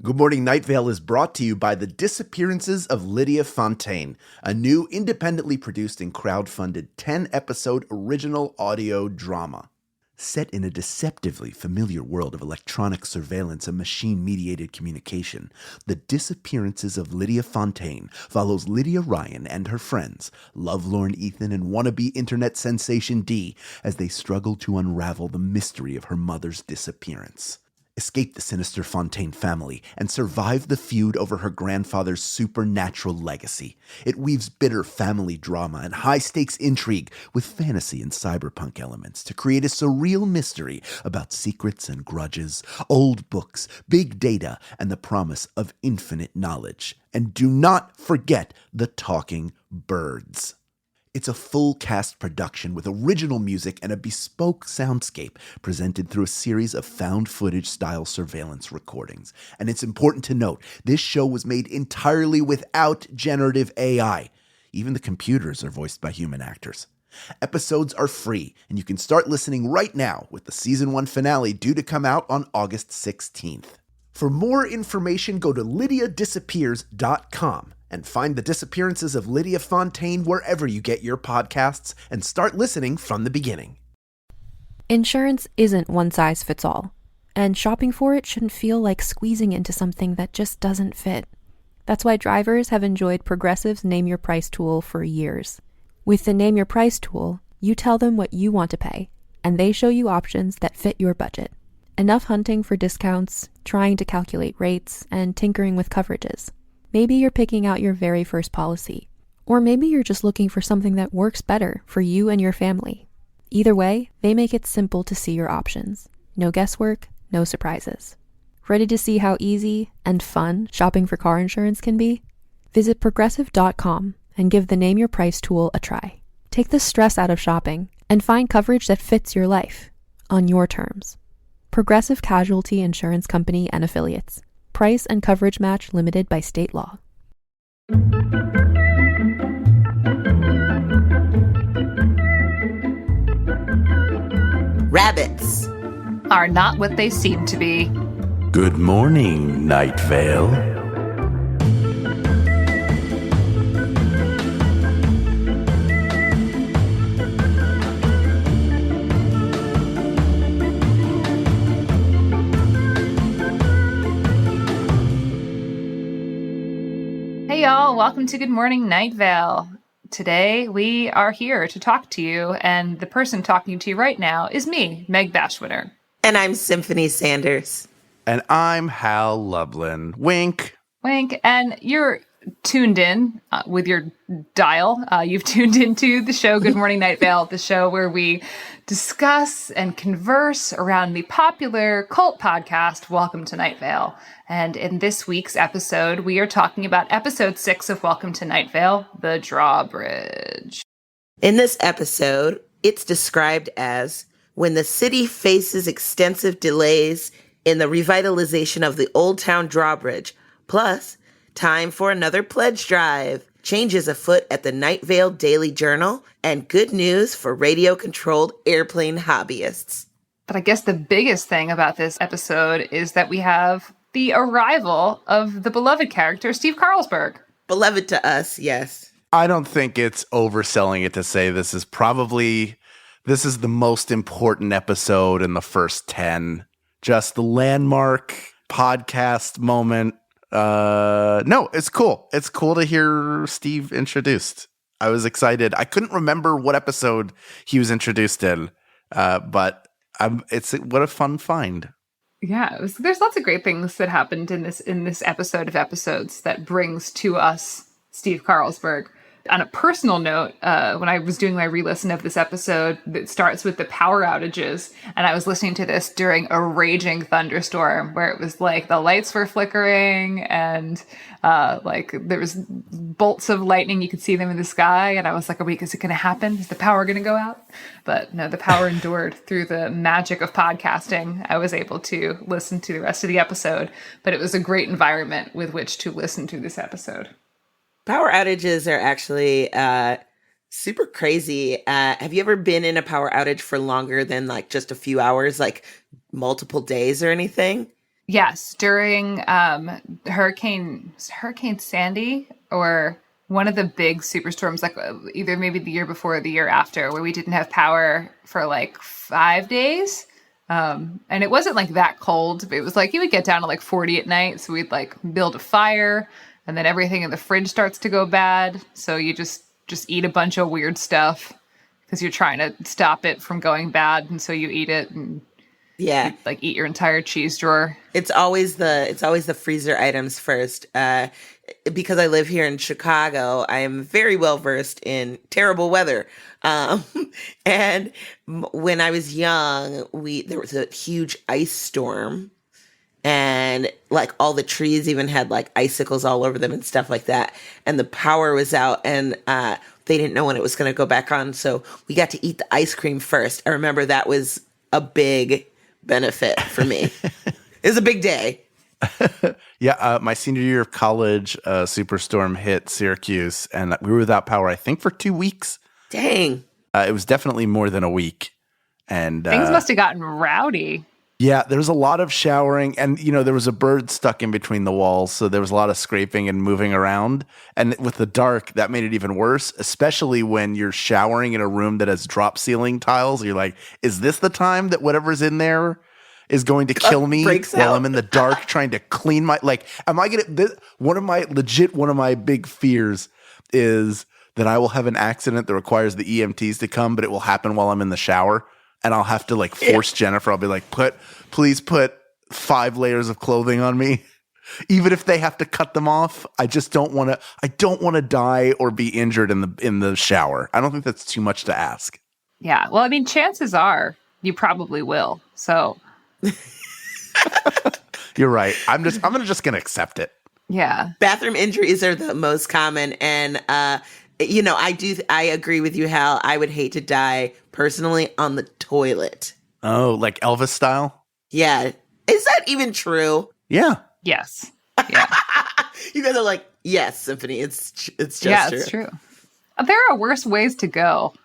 Good Morning Night Vale is brought to you by The Disappearances of Lydia Fontaine, a new independently produced and crowdfunded 10-episode original audio drama. Set in a deceptively familiar world of electronic surveillance and machine-mediated communication, The Disappearances of Lydia Fontaine follows Lydia Ryan and her friends, lovelorn Ethan and wannabe internet sensation Dee, as they struggle to unravel the mystery of her mother's disappearance. Escape the sinister Fontaine family, and survive the feud over her grandfather's supernatural legacy. It weaves bitter family drama and high-stakes intrigue with fantasy and cyberpunk elements to create a surreal mystery about secrets and grudges, old books, big data, and the promise of infinite knowledge. And do not forget the talking birds. It's a full-cast production with original music and a bespoke soundscape presented through a series of found-footage-style surveillance recordings. And it's important to note, this show was made entirely without generative AI. Even the computers are voiced by human actors. Episodes are free, and you can start listening right now with the Season 1 finale due to come out on August 16th. For more information, go to lydiadisappears.com. and find The Disappearances of Lydia Fontaine wherever you get your podcasts and start listening from the beginning. Insurance isn't one size fits all, and shopping for it shouldn't feel like squeezing into something that just doesn't fit. That's why drivers have enjoyed Progressive's Name Your Price tool for years. With the Name Your Price tool, you tell them what you want to pay, and they show you options that fit your budget. Enough hunting for discounts, trying to calculate rates, and tinkering with coverages. Maybe you're picking out your very first policy, or maybe you're just looking for something that works better for you and your family. Either way, they make it simple to see your options. No guesswork, no surprises. Ready to see how easy and fun shopping for car insurance can be? Visit Progressive.com and give the Name Your Price tool a try. Take the stress out of shopping and find coverage that fits your life, on your terms. Progressive Casualty Insurance Company and Affiliates. Price and coverage match limited by state law. Rabbits are not what they seem to be. Good morning, Night Vale. Hey y'all, welcome to Good Morning Night Vale. Today we are here to talk to you, and the person talking to you right now is me, Meg Bashwiner. And I'm Symphony Sanders. And I'm Hal Lublin. Wink. Wink. And you're tuned in with your dial. You've tuned into the show Good Morning Night Vale, the show where we discuss and converse around the popular cult podcast, Welcome to Night Vale. And in this week's episode, we are talking about episode 6 of Welcome to Night Vale, The Drawbridge. In this episode, it's described as when the city faces extensive delays in the revitalization of the Old Town Drawbridge, plus time for another pledge drive, changes afoot at the Night Vale Daily Journal, and good news for radio-controlled airplane hobbyists. But I guess the biggest thing about this episode is that we have the arrival of the beloved character, Steve Carlsberg. Beloved to us, yes. I don't think it's overselling it to say this is the most important episode in the first 10. Just the landmark podcast moment. No, it's cool. It's cool to hear Steve introduced. I was excited. I couldn't remember what episode he was introduced in, but what a fun find. Yeah, there's lots of great things that happened in this episode of episodes that brings to us Steve Carlsberg. On a personal note, when I was doing my re-listen of this episode, it starts with the power outages, and I was listening to this during a raging thunderstorm where it was like the lights were flickering and like there was bolts of lightning. You could see them in the sky, and I was like, is it going to happen? Is the power going to go out? But no, the power endured. Through the magic of podcasting, I was able to listen to the rest of the episode, but it was a great environment with which to listen to this episode. Power outages are actually super crazy. Have you ever been in a power outage for longer than like just a few hours, like multiple days or anything? Yes, during Hurricane Sandy, or one of the big superstorms, like either maybe the year before or the year after, where we didn't have power for like 5 days. And it wasn't like that cold, but it was like, you would get down to like 40 at night. So we'd like build a fire, and then everything in the fridge starts to go bad. So you just eat a bunch of weird stuff because you're trying to stop it from going bad. And so you eat it and eat your entire cheese drawer. It's always the freezer items first. Because I live here in Chicago, I am very well versed in terrible weather. And when I was young, there was a huge ice storm, and like all the trees even had like icicles all over them and stuff like that. And the power was out, and they didn't know when it was going to go back on. So we got to eat the ice cream first. I remember that was a big benefit for me. It was a big day. Yeah, my senior year of college, Superstorm hit Syracuse, and we were without power, I think, for 2 weeks. Dang. It was definitely more than a week. And things must have gotten rowdy. Yeah, there was a lot of showering, and, there was a bird stuck in between the walls, so there was a lot of scraping and moving around. And with the dark, that made it even worse, especially when you're showering in a room that has drop ceiling tiles. You're like, is this the time that whatever's in there is going to kill me while I'm in the dark trying to clean my, like, am I going to, one of my big fears is that I will have an accident that requires the EMTs to come, but it will happen while I'm in the shower, and I'll have to like force Jennifer. I'll be like, please put 5 layers of clothing on me. Even if they have to cut them off, I don't want to die or be injured in the shower. I don't think that's too much to ask. Yeah. Well, I mean, chances are you probably will. So you're right. I'm just going to accept it. Yeah. Bathroom injuries are the most common. And, I agree with you, Hal. I would hate to die personally on the toilet. Oh, like Elvis style? Yeah. Is that even true? Yeah. Yes. Yeah. You guys are like, yes, Symphony. It's just true. It's true. There are worse ways to go.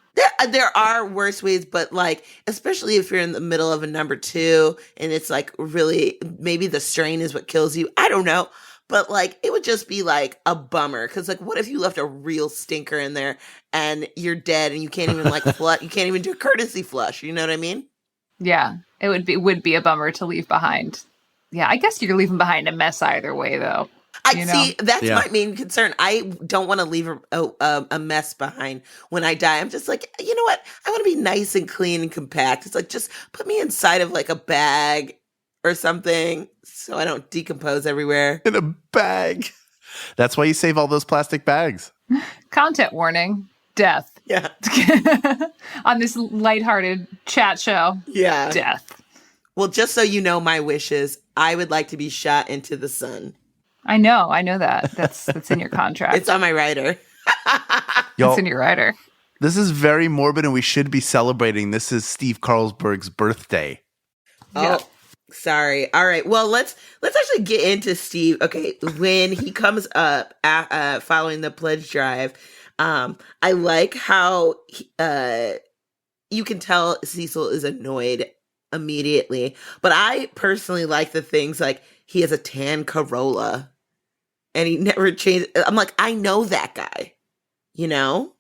There are worse ways, but like, especially if you're in the middle of a number 2 and it's like really, maybe the strain is what kills you. I don't know. But like, it would just be like a bummer. Cause like, what if you left a real stinker in there and you're dead and you can't even like flush, you can't even do a courtesy flush. You know what I mean? Yeah. It would be a bummer to leave behind. Yeah. I guess you're leaving behind a mess either way though. See, that's my main concern. I don't want to leave a mess behind when I die. I'm just like, you know what? I want to be nice and clean and compact. It's like, just put me inside of like a bag or something so I don't decompose everywhere. In a bag. That's why you save all those plastic bags. Content warning. Death. Yeah. On this lighthearted chat show. Yeah. Death. Well, just so you know my wishes, I would like to be shot into the sun. I know that. That's in your contract. It's on my rider. It's in your rider. This is very morbid, and we should be celebrating. This is Steve Carlsberg's birthday. Oh, sorry. All right. Well, let's actually get into Steve. Okay, when he comes up following the pledge drive, I like how you can tell Cecil is annoyed immediately. But I personally like the things like he has a tan Corolla. And he never changed. I'm like, I know that guy, And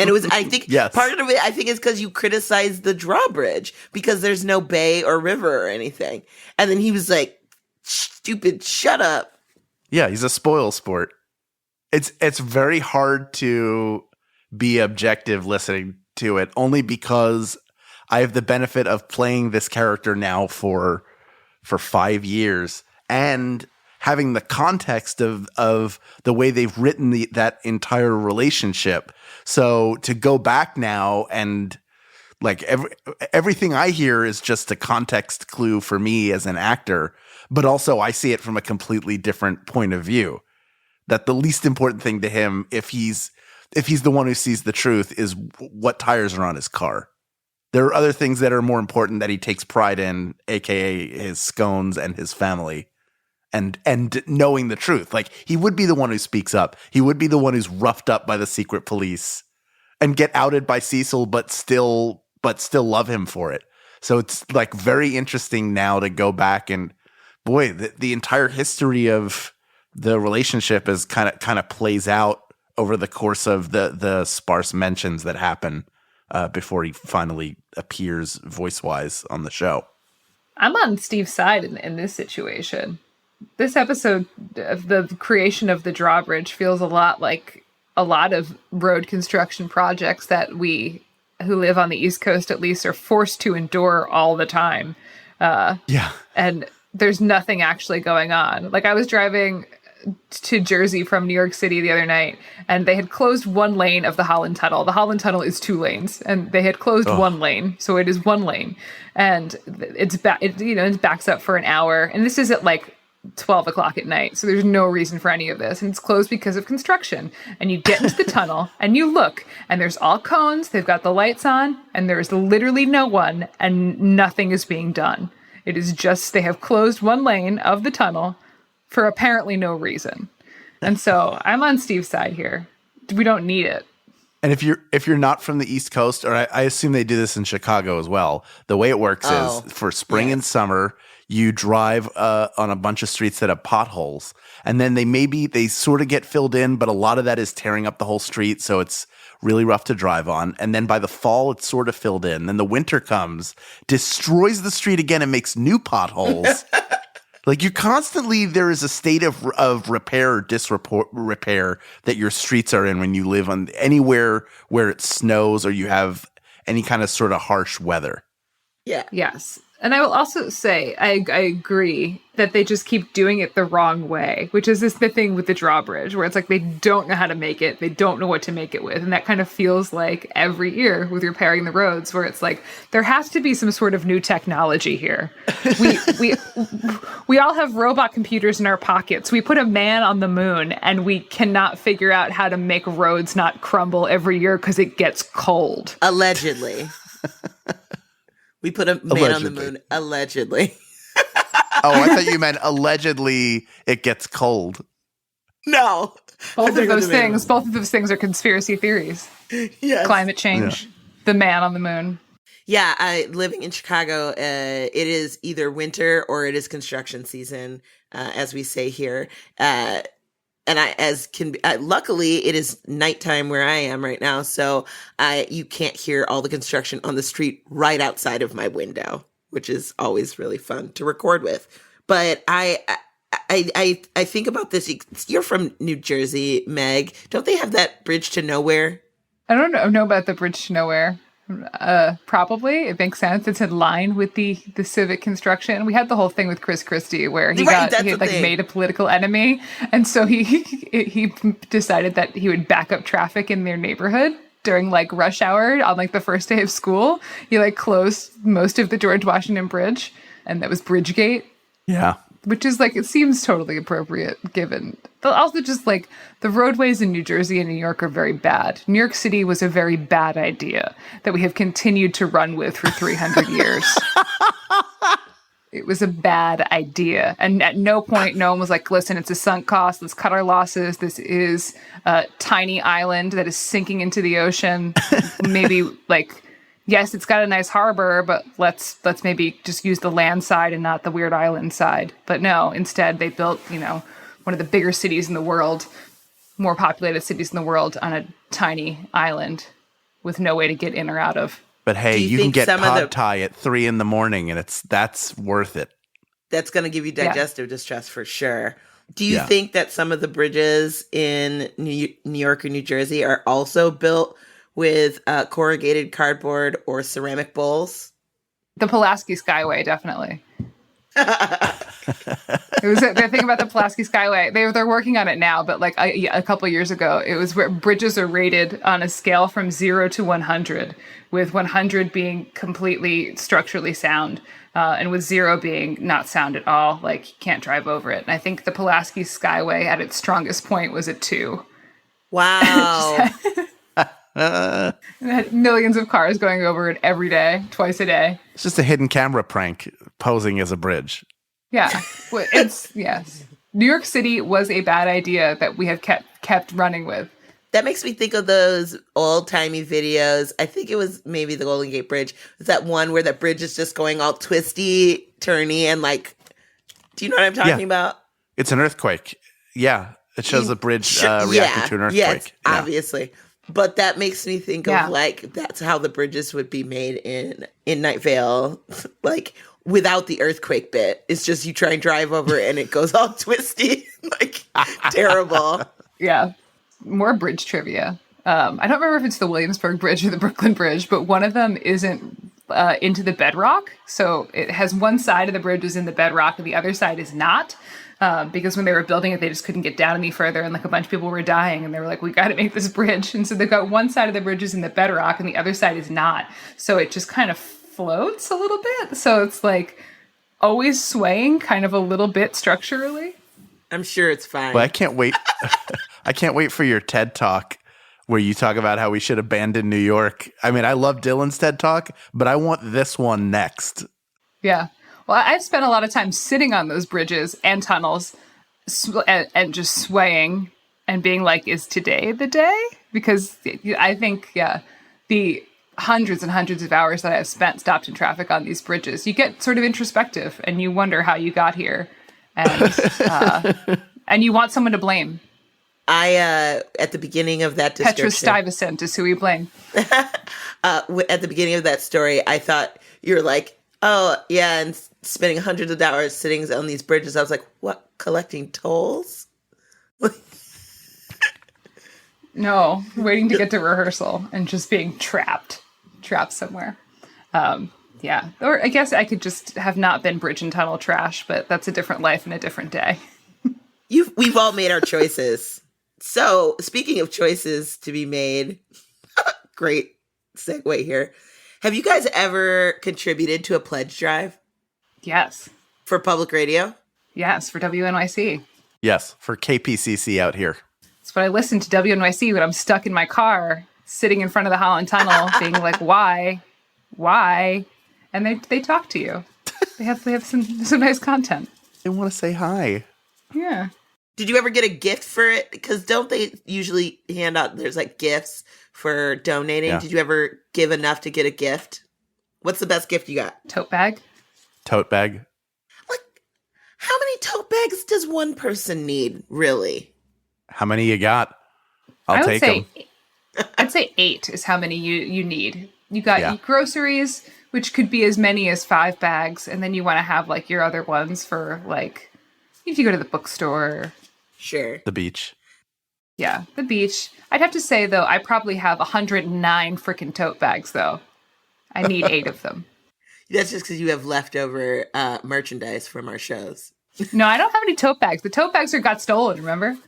it was, I think, part of it, I think, is because you criticized the Drawbridge because there's no bay or river or anything. And then he was like, stupid, shut up. Yeah, he's a spoil sport. It's very hard to be objective listening to it, only because I have the benefit of playing this character now for 5 years and having the context of the way they've written that entire relationship. So to go back now and like everything I hear is just a context clue for me as an actor, but also I see it from a completely different point of view. That the least important thing to him, if he's the one who sees the truth, is what tires are on his car. There are other things that are more important that he takes pride in, aka his scones and his family. And knowing the truth. Like, he would be the one who speaks up. He would be the one who's roughed up by the secret police and get outed by Cecil, but still love him for it. So it's like very interesting now to go back and boy, the entire history of the relationship is kind of plays out over the course of the sparse mentions that happen before he finally appears voice-wise on the show. I'm on Steve's side in this situation. This episode of the creation of the Drawbridge feels a lot like a lot of road construction projects that we who live on the East Coast at least are forced to endure all the time. And there's nothing actually going on. Like, I was driving to Jersey from New York City the other night, and they had closed one lane of the Holland Tunnel. The Holland Tunnel is 2 lanes, and they had closed one lane, so it is 1 lane, and it backs up for an hour. And this is at like 12 o'clock at night, so there's no reason for any of this, and it's closed because of construction. And you get into the tunnel and you look, and there's all cones, they've got the lights on, and there's literally no one, and nothing is being done. It is just, they have closed 1 lane of the tunnel for apparently no reason. And so I'm on Steve's side here. We don't need it. And if you're not from the East Coast, or I assume they do this in Chicago as well, the way it works is for spring and summer, you drive on a bunch of streets that have potholes, and then they sort of get filled in, but a lot of that is tearing up the whole street, so it's really rough to drive on. And then by the fall, it's sort of filled in. Then the winter comes, destroys the street again, and makes new potholes. Like, you constantly, there is a state of repair or disrepair that your streets are in when you live on anywhere where it snows or you have any kind of sort of harsh weather. Yeah. Yes. And I will also say, I agree that they just keep doing it the wrong way, which is the thing with the Drawbridge, where it's like they don't know how to make it. They don't know what to make it with. And that kind of feels like every year with repairing the roads, where it's like there has to be some sort of new technology here. We all have robot computers in our pockets. We put a man on the moon, and we cannot figure out how to make roads not crumble every year because it gets cold. Allegedly. We put a man on the moon, allegedly. Oh, I thought you meant allegedly it gets cold. No. Both of those things are conspiracy theories. Yes. Climate change, the man on the moon. Yeah, living in Chicago, it is either winter or it is construction season, as we say here. And luckily it is nighttime where I am right now. So you can't hear all the construction on the street right outside of my window, which is always really fun to record with. But I think about this. You're from New Jersey, Meg. Don't they have that bridge to nowhere? I don't know about the bridge to nowhere. Probably. It makes sense. It's in line with the civic construction. We had the whole thing with Chris Christie where he made a political enemy. And so he decided that he would back up traffic in their neighborhood during like rush hour on like the first day of school. He like closed most of the George Washington Bridge, and that was Bridgegate. Yeah. Which is like, it seems totally appropriate given. But also just like the roadways in New Jersey and New York are very bad. New York City was a very bad idea that we have continued to run with for 300 years. It was a bad idea. And at no point, no one was like, listen, it's a sunk cost. Let's cut our losses. This is a tiny island that is sinking into the ocean. Maybe like, yes, it's got a nice harbor, but let's maybe just use the land side and not the weird island side. But no, instead they built, one of the bigger cities in the world, more populated cities in the world on a tiny island with no way to get in or out of. But hey, you can get pad thai at 3 a.m. and that's worth it. That's going to give you digestive distress for sure. Do you think that some of the bridges in New York or New Jersey are also built with corrugated cardboard or ceramic bowls? The Pulaski Skyway, definitely. It was the thing about the Pulaski Skyway. They're working on it now, but like a couple years ago, it was where bridges are rated on a scale from 0 to 100, with 100 being completely structurally sound, and with 0 being not sound at all, like you can't drive over it. And I think the Pulaski Skyway at its strongest point was at 2. Wow. And it had millions of cars going over it every day, twice a day. It's just a hidden camera prank posing as a bridge. Yeah. Yes. New York City was a bad idea that we have kept running with. That makes me think of those old-timey videos. I think it was maybe the Golden Gate Bridge. It's that one where the bridge is just going all twisty, turny, and like Do you know what I'm talking about? It's an earthquake. Yeah. It shows the bridge reacting to an earthquake. Yes, obviously. But that makes me think of that's how the bridges would be made in Night Vale. Like without the earthquake bit. It's just you try and drive over it and it goes all twisty. Like terrible. Yeah. More bridge trivia. I don't remember if it's the Williamsburg Bridge or the Brooklyn Bridge, but one of them isn't into the bedrock. So it has one side of the bridge is in the bedrock and the other side is not. Because when they were building it, they just couldn't get down any further. And like a bunch of people were dying and they were like, we got to make this bridge. And so they've got one side of the bridge is in the bedrock and the other side is not. So it just kind of floats a little bit. So it's like always swaying kind of a little bit structurally. I'm sure it's fine. Well, I can't wait. I can't wait for your TED Talk where you talk about how we should abandon New York. I mean, I love Dylan's TED Talk, but I want this one next. Yeah. Well, I've spent a lot of time sitting on those bridges and tunnels and just swaying and being like, is today the day? Because I think, the hundreds and hundreds of hours that I've spent stopped in traffic on these bridges, you get sort of introspective and you wonder how you got here. And and you want someone to blame. At the beginning of that description, Petra Stuyvesant is who we blame. At the beginning of that story, I thought you were like, oh, yeah, and spending hundreds of hours sitting on these bridges. I was like, what, collecting tolls? No, waiting to get to rehearsal and just being trapped somewhere. Yeah, or I guess I could just have not been bridge and tunnel trash, but that's a different life and a different day. We've all made our choices. So, speaking of choices to be made, great segue here. Have you guys ever contributed to a pledge drive? Yes. For public radio? Yes, for WNYC. Yes, for KPCC out here. That's what I listen to WNYC when I'm stuck in my car, sitting in front of the Holland Tunnel, being like, why? And they talk to you. They have some nice content. They want to say hi. Yeah. Did you ever get a gift for it? Because don't they usually hand out, there's like gifts for donating. Yeah. Did you ever give enough to get a gift? What's the best gift you got? Tote bag. Tote bag. Like, how many tote bags does one person need, really? How many you got? I'll take them. I'd say 8 is how many you need. You got your groceries, which could be as many as 5 bags, and then you want to have like your other ones for like if you go to the bookstore. Sure. The beach. Yeah, the beach. I'd have to say, though, I probably have 109 freaking tote bags, though. I need 8 of them. That's just because you have leftover merchandise from our shows. No, I don't have any tote bags. The tote bags got stolen, remember?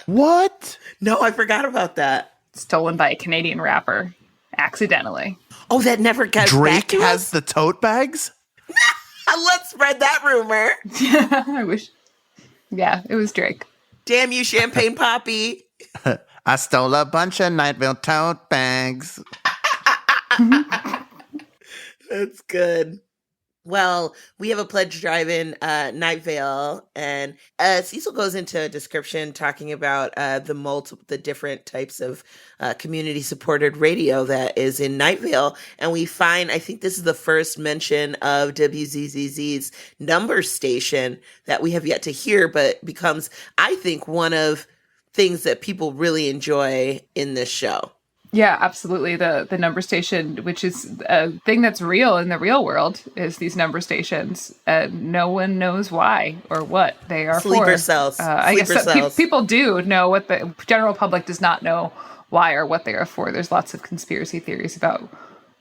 What? No, I forgot about that. Stolen by a Canadian rapper. Accidentally. Oh, that never got Drake back to has us? the tote bags? Let's spread that rumor. Yeah, I wish. Yeah, it was Drake. Damn you, Champagne Poppy. I stole a bunch of Night Vale tote bags. That's good. Well, we have a pledge drive in Night Vale, and Cecil goes into a description talking about the different types of community-supported radio that is in Night Vale, and we find, I think this is the first mention of WZZZ's number station that we have yet to hear, but becomes, I think, one of things that people really enjoy in this show. Yeah, absolutely. The number station, which is a thing that's real in the real world, is these number stations. No one knows why or what they are Sleeper for. cells. I guess people do know what the general public does not know why or what they are for. There's lots of conspiracy theories about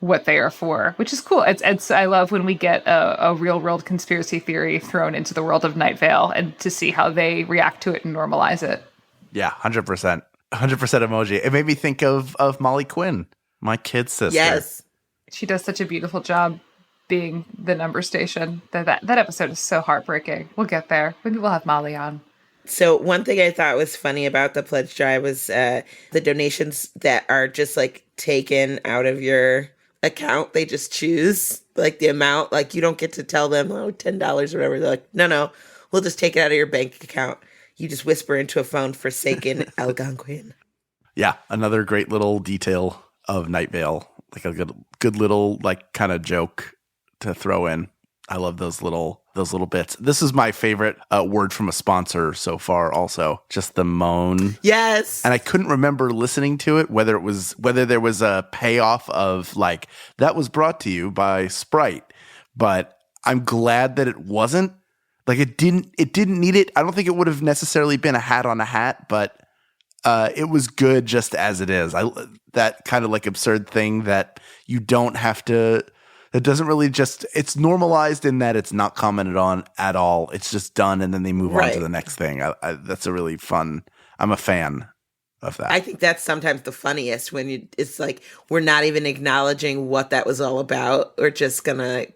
what they are for, which is cool. It's I love when we get a real world conspiracy theory thrown into the world of Night Vale and to see how they react to it and normalize it. Yeah, 100%. 100% emoji. It made me think of Molly Quinn, my kid's sister. Yes. She does such a beautiful job being the number station. That episode is so heartbreaking. We'll get there. Maybe we'll have Molly on. So one thing I thought was funny about the pledge drive was the donations that are just like taken out of your account. They just choose like the amount. Like you don't get to tell them, oh, $10 or whatever. They're like, no, we'll just take it out of your bank account. You just whisper into a phone, Forsaken Algonquin. Yeah, another great little detail of Night Vale. Like a good little like kind of joke to throw in. I love those little those little bits. This is my favorite word from a sponsor so far also, just the moan. Yes. And I couldn't remember listening to it, whether there was a payoff of like, that was brought to you by Sprite. But I'm glad that it wasn't. Like it didn't need it. I don't think it would have necessarily been a hat on a hat, but it was good just as it is. That kind of like absurd thing that you don't have to. It doesn't really it's normalized in that it's not commented on at all. It's just done, and then they move on to the next thing. That's a really fun. I'm a fan of that. I think that's sometimes the funniest when it's like we're not even acknowledging what that was all about. We're just gonna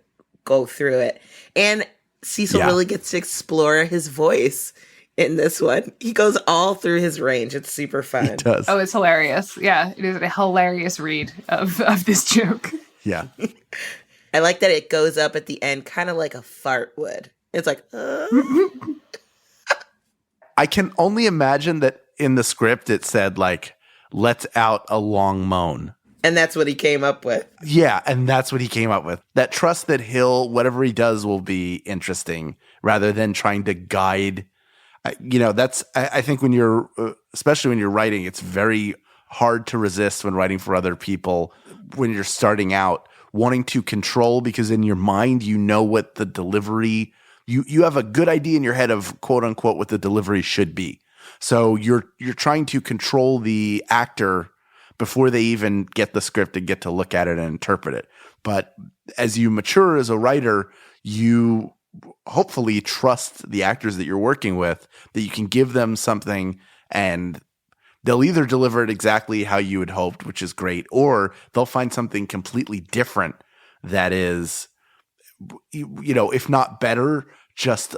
go through it, and Cecil really gets to explore his voice in this one. He goes all through his range. It's super fun. He does. Oh, it's hilarious. Yeah, it is a hilarious read of this joke. Yeah. I like that it goes up at the end kind of like a fart would. It's like, I can only imagine that in the script it said like, "Let's out a long moan." And that's what he came up with. Yeah, and that's what he came up with. That trust that whatever he does will be interesting rather than trying to guide. I think when you're, especially when you're writing, it's very hard to resist when writing for other people when you're starting out, wanting to control, because in your mind, you know what the delivery, you have a good idea in your head of quote unquote what the delivery should be. So you're trying to control the actor before they even get the script and get to look at it and interpret it. But as you mature as a writer, you hopefully trust the actors that you're working with, that you can give them something and they'll either deliver it exactly how you had hoped, which is great, or they'll find something completely different that is, if not better, just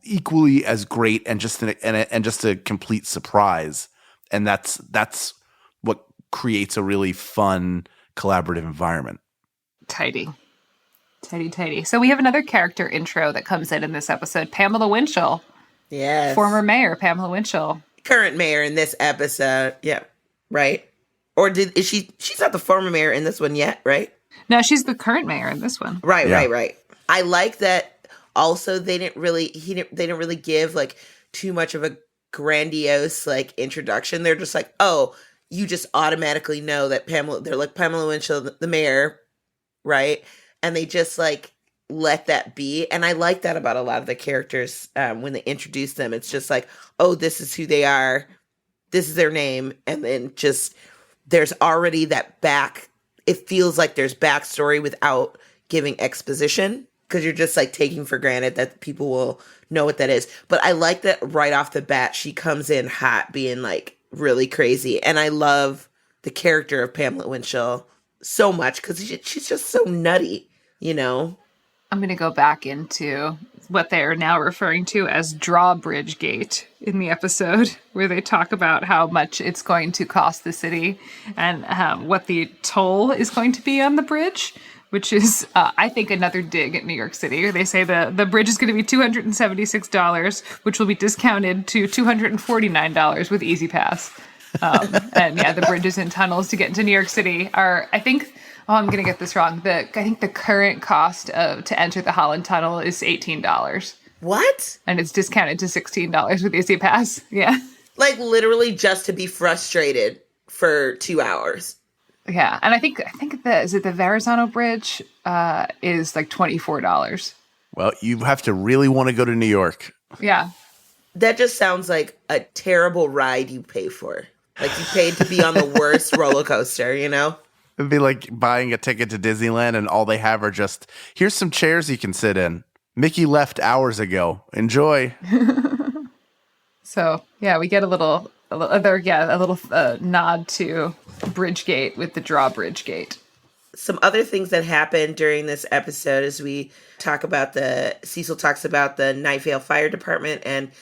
equally as great and just a complete surprise. And that's what creates a really fun collaborative environment. Tidy. So we have another character intro that comes in this episode. Pamela Winchell. Yes. Former mayor Pamela Winchell. Current mayor in this episode. Yeah. Right. Or she's not the former mayor in this one yet, right? No, she's the current mayor in this one. Right. I like that. Also, they didn't really give like too much of a grandiose like introduction. They're just like, oh, you just automatically know that they're like Pamela Winchell, the mayor, right? And they just like let that be. And I like that about a lot of the characters when they introduce them. It's just like, oh, this is who they are. This is their name. And then just there's already that it feels like there's backstory without giving exposition, because you're just like taking for granted that people will know what that is. But I like that right off the bat, she comes in hot being like really crazy. And I love the character of Pamela Winchell so much because she's just so nutty, I'm going to go back into what they are now referring to as Drawbridge Gate in the episode, where they talk about how much it's going to cost the city and what the toll is going to be on the bridge, which is, I think, another dig at New York City. They say the bridge is going to be $276, which will be discounted to $249 with Easy Pass. And yeah, the bridges and tunnels to get into New York City are, I think, I'm going to get this wrong. I think the current cost to enter the Holland Tunnel is $18. What? And it's discounted to $16 with Easy Pass. Yeah. Like literally just to be frustrated for 2 hours. Yeah. And I think the Verrazano Bridge is like $24. Well, you have to really want to go to New York. Yeah. That just sounds like a terrible ride you pay for. Like you paid to be on the worst roller coaster, It'd be like buying a ticket to Disneyland and all they have are just, here's some chairs you can sit in. Mickey left hours ago. Enjoy. So, yeah, we get a little nod to Bridgegate with the Drawbridge Gate. Some other things that happened during this episode is we talk about Cecil talks about the Night Vale Fire Department and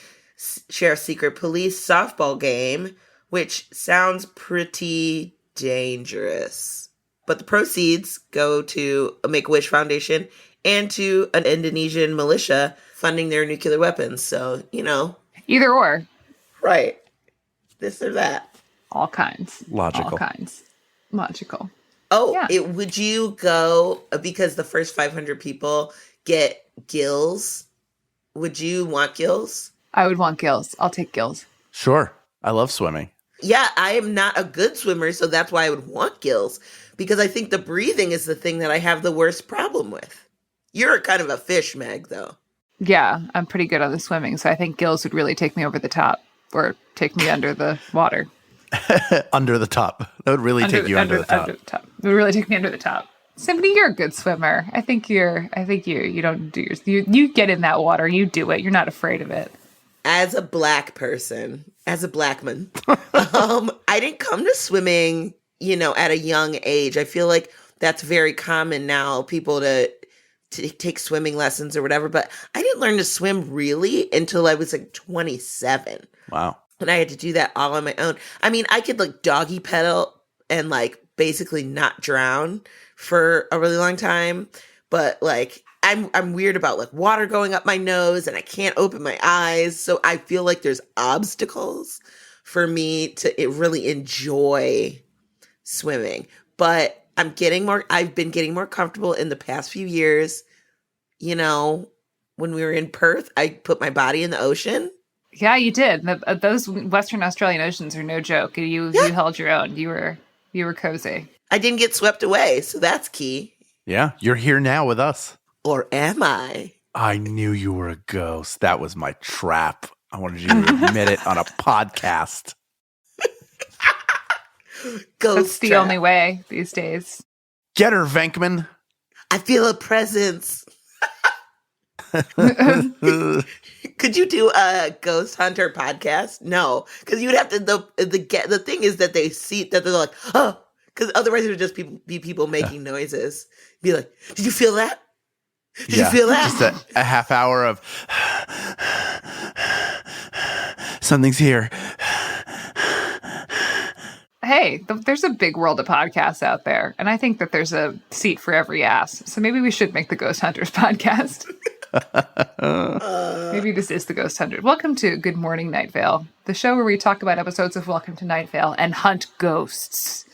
Sheriff's Secret Police softball game, which sounds pretty dangerous. But the proceeds go to a Make-A-Wish Foundation and to an Indonesian militia funding their nuclear weapons. So, Either or. Right. This or that. All kinds. Logical. All kinds. Logical. Oh, yeah. Would you go, because the first 500 people get gills, Would you want gills? I would want gills. I'll take gills. Sure. I love swimming. Yeah, I am not a good swimmer, so that's why I would want gills. Because I think the breathing is the thing that I have the worst problem with. You're kind of a fish, Meg, though. Yeah, I'm pretty good on the swimming, so I think gills would really take me over the top or take me under the water. Under the top. That would really take you under the top. It would really take me under the top. Symphony, you're a good swimmer. I think you don't do yours. You get in that water, you do it. You're not afraid of it. As a black person, as a black man, I didn't come to swimming, at a young age. I feel like that's very common now, people to take swimming lessons or whatever. But I didn't learn to swim really until I was like 27. Wow. And I had to do that all on my own. I mean, I could like doggy pedal and like basically not drown for a really long time. But like, I'm weird about like water going up my nose and I can't open my eyes. So I feel like there's obstacles for me to really enjoy swimming. But I've been getting more comfortable in the past few years. When we were in Perth, I put my body in the ocean. Yeah, you did. Those Western Australian oceans are no joke. You held your own. You were cozy. I didn't get swept away, so that's key. Yeah, you're here now with us. Or am I? I knew you were a ghost. That was my trap. I wanted you to admit it on a podcast. Ghost That's the trap. only way these days. Get her, Venkman. I feel a presence. Could you do a ghost hunter podcast? No, because you would have to. The thing is that they see that they're like, oh, because otherwise it would just be people making noises. Be like, did you feel that? Did you feel that? Just a half hour of something's here. Hey, there's a big world of podcasts out there, and I think that there's a seat for every ass. So maybe we should make the Ghost Hunters podcast. Maybe this is the Ghost Hunter. Welcome to Good Morning Night Vale, the show where we talk about episodes of Welcome to Night Vale and hunt ghosts.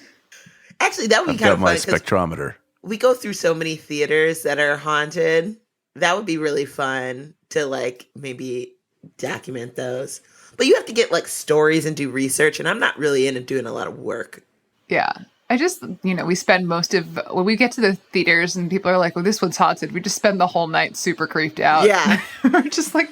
Actually, that would be I've kind got of my fun. spectrometer. We go through so many theaters that are haunted. That would be really fun to like maybe document those. But you have to get like stories and do research, and I'm not really into doing a lot of work. Yeah. I just, we spend most of, when we get to the theaters and people are like, well, this one's haunted, we just spend the whole night super creeped out. Yeah. We're just like,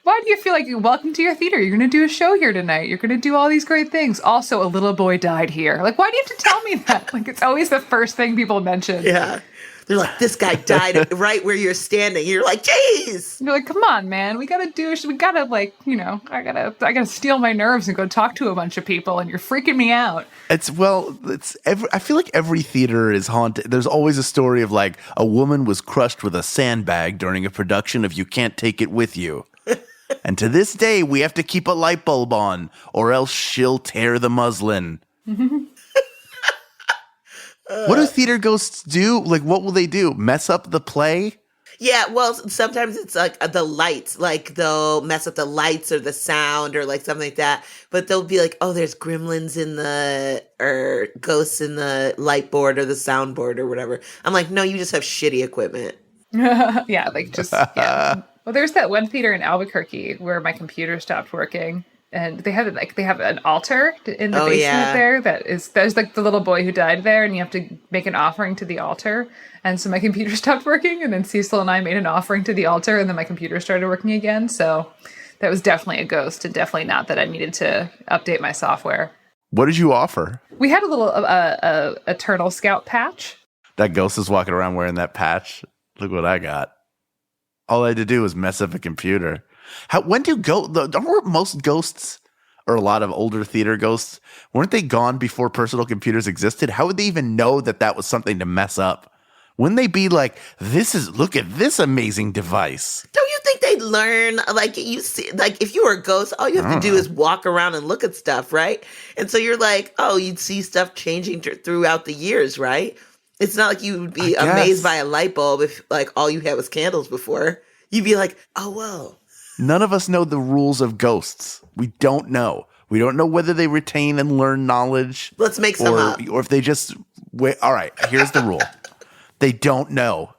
why do you feel like welcome to your theater? You're going to do a show here tonight. You're going to do all these great things. Also, a little boy died here. Like, why do you have to tell me that? Like, it's always the first thing people mention. Yeah. They're like, this guy died right where you're standing. You're like, jeez. You're like, come on, man. We gotta like, I gotta steel my nerves and go talk to a bunch of people, and you're freaking me out. I feel like every theater is haunted. There's always a story of like a woman was crushed with a sandbag during a production of You Can't Take It With You. And to this day, we have to keep a light bulb on, or else she'll tear the muslin. What do theater ghosts do? Like, what will they do? Mess up the play? Yeah, well, sometimes it's like the lights. Like, they'll mess up the lights or the sound or like something like that. But they'll be like, oh, there's gremlins or ghosts in the light board or the soundboard or whatever. I'm like, no, you just have shitty equipment. Yeah, like just, yeah. Well, there's that one theater in Albuquerque where my computer stopped working. And they have an altar in the basement there there's like the little boy who died there, and you have to make an offering to the altar. And so my computer stopped working, and then Cecil and I made an offering to the altar, and then my computer started working again. So that was definitely a ghost, and definitely not that I needed to update my software. What did you offer? We had a little Eternal Scout patch. That ghost is walking around wearing that patch. Look what I got. All I had to do was mess up a computer. Weren't most ghosts, or a lot of older theater ghosts, weren't they gone before personal computers existed? How would they even know that was something to mess up? Wouldn't they be like, look at this amazing device? Don't you think they'd learn? Like, you see, like if you were a ghost, all you have to do is walk around and look at stuff, right? And so you're like, oh, you'd see stuff changing throughout the years, right? It's not like you would be amazed by a light bulb if like all you had was candles before. You'd be like, oh, well. None of us know the rules of ghosts. We don't know. We don't know whether they retain and learn knowledge. Let's make some up. Or if they just wait. All right, here's the rule. They don't know.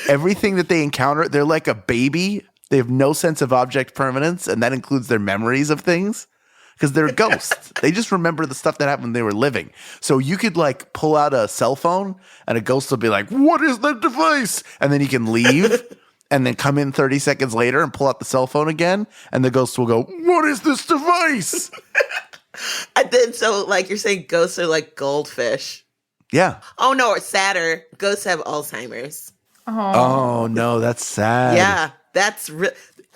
Everything that they encounter, they're like a baby They have no sense of object permanence, and that includes their memories of things because they're ghosts. They just remember the stuff that happened when they were living. So you could like pull out a cell phone and a ghost will be like, what is that device? And then you can leave and then come in 30 seconds later and pull out the cell phone again. And the ghost will go, what is this device? And then, so like you're saying ghosts are like goldfish. Yeah. Oh, no, or sadder. Ghosts have Alzheimer's. Oh, no, that's sad. Yeah, that's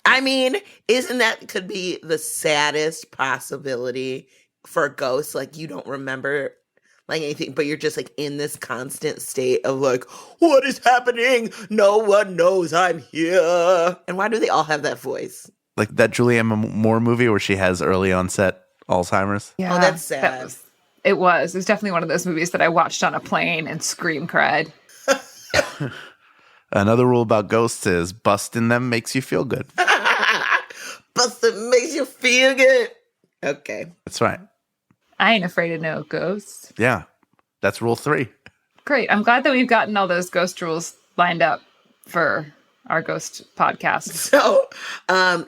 I mean, isn't that could be the saddest possibility for a ghost? Like, you don't remember like anything, but you're just like in this constant state of like, what is happening? No one knows I'm here. And why do they all have that voice? Like that Julianne Moore movie where she has early onset Alzheimer's. Yeah, oh, that's sad. It was definitely one of those movies that I watched on a plane and scream cried. Another rule about ghosts is busting them makes you feel good. Busting makes you feel good. Okay. That's right. I ain't afraid of no ghosts. Yeah. That's rule 3. Great. I'm glad that we've gotten all those ghost rules lined up for our ghost podcast. So,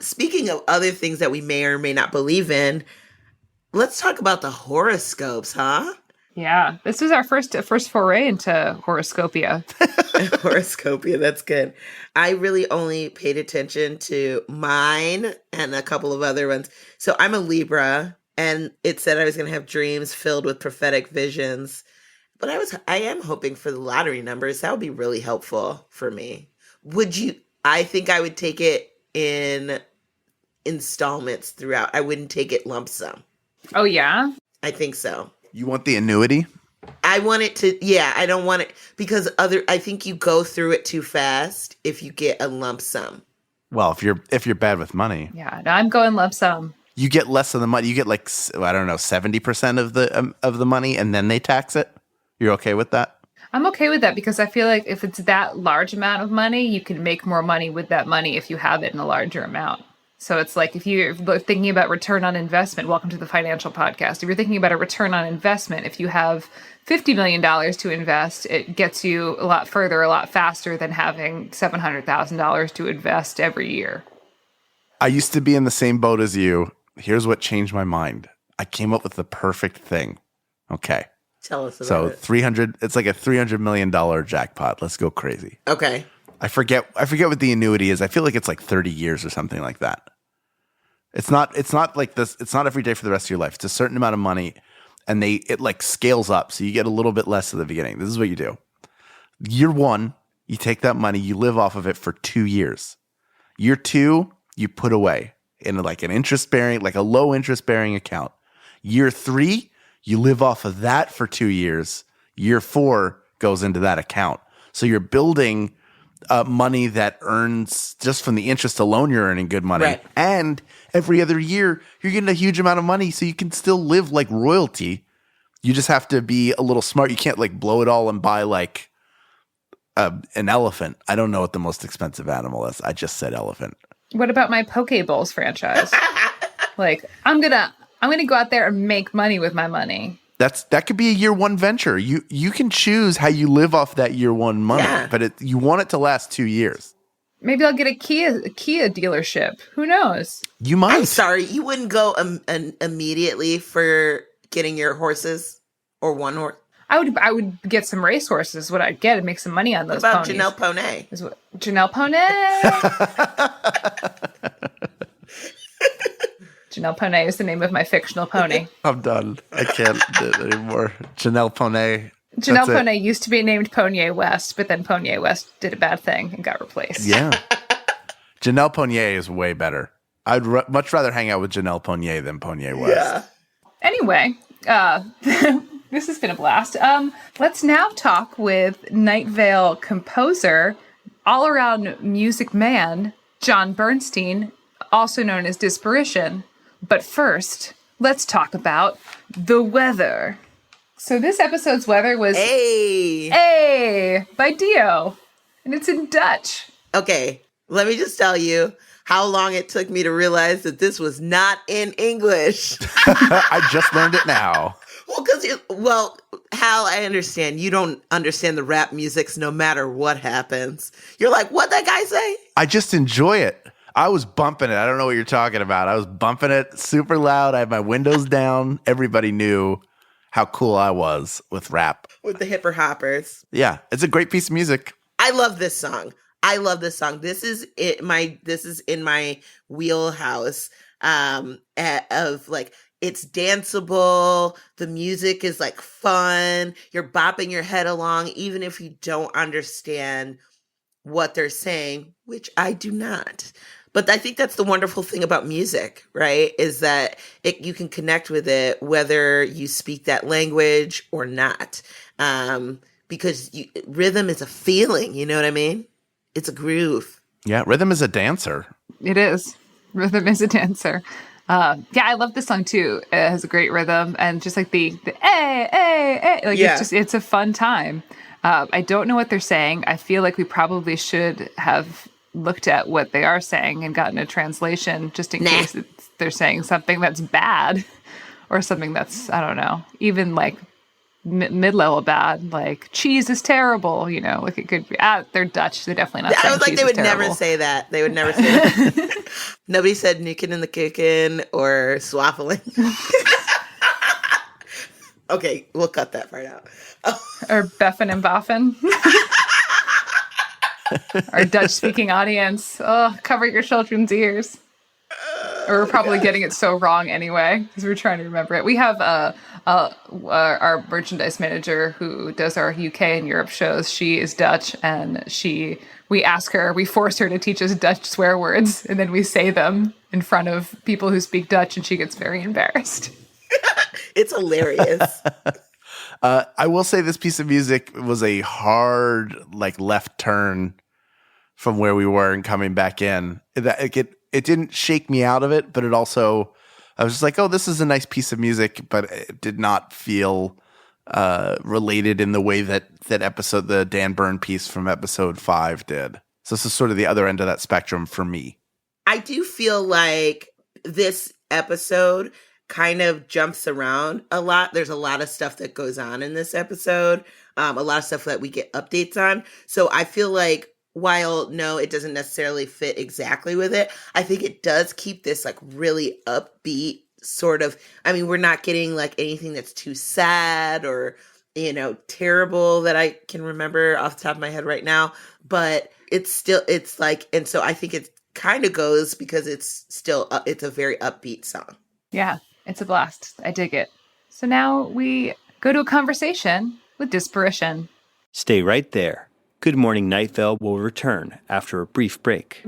speaking of other things that we may or may not believe in, let's talk about the horoscopes, huh? Yeah, this was our first foray into horoscopia. Horoscopia, that's good. I really only paid attention to mine and a couple of other ones. So I'm a Libra, and it said I was going to have dreams filled with prophetic visions. But I am hoping for the lottery numbers. That would be really helpful for me. Would you? I think I would take it in installments throughout. I wouldn't take it lump sum. Oh, yeah? I think so. You want the annuity? I want it to, yeah, I don't want it because I think you go through it too fast if you get a lump sum. Well, if you're bad with money. Yeah, no, I'm going lump sum. You get less of the money. You get like, I don't know, 70% of the money and then they tax it. You're okay with that? I'm okay with that because I feel like if it's that large amount of money, you can make more money with that money if you have it in a larger amount. So it's like if you're thinking about return on investment, welcome to the financial podcast. If you're thinking about a return on investment, if you have $50 million to invest, it gets you a lot further, a lot faster than having $700,000 to invest every year. I used to be in the same boat as you. Here's what changed my mind. I came up with the perfect thing. Okay. Tell us about it. So it's like a $300 million jackpot. Let's go crazy. Okay. I forget what the annuity is. I feel like it's like 30 years or something like that. It's not like this. It's not every day for the rest of your life. It's a certain amount of money and it like scales up. So you get a little bit less at the beginning. This is what you do. Year 1, you take that money, you live off of it for 2 years. Year 2, you put away in like an interest bearing, like a low interest bearing account. Year 3, you live off of that for 2 years. Year 4 goes into that account. So you're building money that earns just from the interest alone. You're earning good money. Right. And every other year you're getting a huge amount of money. So you can still live like royalty. You just have to be a little smart. You can't like blow it all and buy like an elephant. I don't know what the most expensive animal is. I just said elephant. What about my Pokeballs franchise? Like I'm gonna go out there and make money with my money. That could be a year 1 venture. You can choose how you live off that year 1 money, but you want it to last 2 years. Maybe I'll get a Kia dealership. Who knows? You might. I'm sorry, you wouldn't go immediately for getting your horses or one horse? I would get some race horses. What I'd get and make some money on those What about ponies. Janelle Poney? Janelle Poney. Janelle Poney is the name of my fictional pony. I'm done. I can't do it anymore. Janelle Poney. Janelle Poney used to be named Ponier West, but then Ponier West did a bad thing and got replaced. Yeah. Janelle Ponier is way better. I'd much rather hang out with Janelle Ponier than Ponier West. Yeah. Anyway, this has been a blast. Let's now talk with Night Vale composer, all-around music man, Jon Bernstein, also known as Disparition. But first, let's talk about the weather. So this episode's weather was Hey by Dio, and it's in Dutch. Okay, let me just tell you how long it took me to realize that this was not in English. I just learned it now. Hal, I understand. You don't understand the rap musics no matter what happens. You're like, what'd that guy say? I just enjoy it. I was bumping it. I don't know what you're talking about. I was bumping it super loud. I had my windows down. Everybody knew how cool I was with rap. With the hipper hoppers. Yeah, it's a great piece of music. I love this song. This is in my wheelhouse of like, it's danceable. The music is like fun. You're bopping your head along, even if you don't understand what they're saying, which I do not. But I think that's the wonderful thing about music, right? Is that you can connect with it whether you speak that language or not. Because rhythm is a feeling, you know what I mean? It's a groove. Yeah, rhythm is a dancer. It is. Rhythm is a dancer. Yeah, I love this song too. It has a great rhythm, and just like the like it's a fun time. I don't know what they're saying. I feel like we probably should have looked at what they are saying and gotten a translation just in case they're saying something that's bad or something that's, I don't know, even like mid-level bad, like cheese is terrible, you know, like it could be, they're Dutch. They're definitely not saying I was like, cheese they would is terrible. never say that. They would never say that. Nobody said nukin in the kickin' or swaffling. Okay, we'll cut that part out. Or Beffin and Boffin. Our Dutch-speaking audience. Oh, cover your children's ears. Or we're probably getting it so wrong anyway, because we're trying to remember it. We have our merchandise manager who does our UK and Europe shows. She is Dutch, and we force her to teach us Dutch swear words, and then we say them in front of people who speak Dutch, and she gets very embarrassed. It's hilarious. I will say this piece of music was a hard, like, left turn from where we were and coming back in. It didn't shake me out of it, but it also, I was just like, oh, this is a nice piece of music, but it did not feel related in the way that the Dan Byrne piece from episode 5 did. So this is sort of the other end of that spectrum for me. I do feel like this episode kind of jumps around a lot. There's a lot of stuff that goes on in this episode, a lot of stuff that we get updates on. So I feel like while no, it doesn't necessarily fit exactly with it, I think it does keep this like really upbeat sort of, I mean, we're not getting like anything that's too sad or, you know, terrible that I can remember off the top of my head right now, but it's like, and so I think it kind of goes because it's still, it's a very upbeat song. Yeah, it's a blast. I dig it. So now we go to a conversation with Disparition. Stay right there. Good Morning Night Vale will return after a brief break.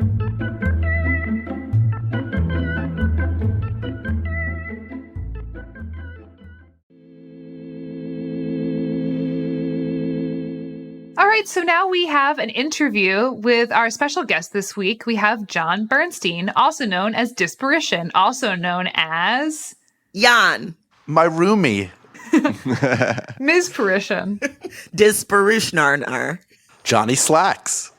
All right, so now we have an interview with our special guest this week. We have Jon Bernstein, also known as Disparition, also known as... Jan. My roomie. Ms. Parition. Disparition. Johnny Slacks.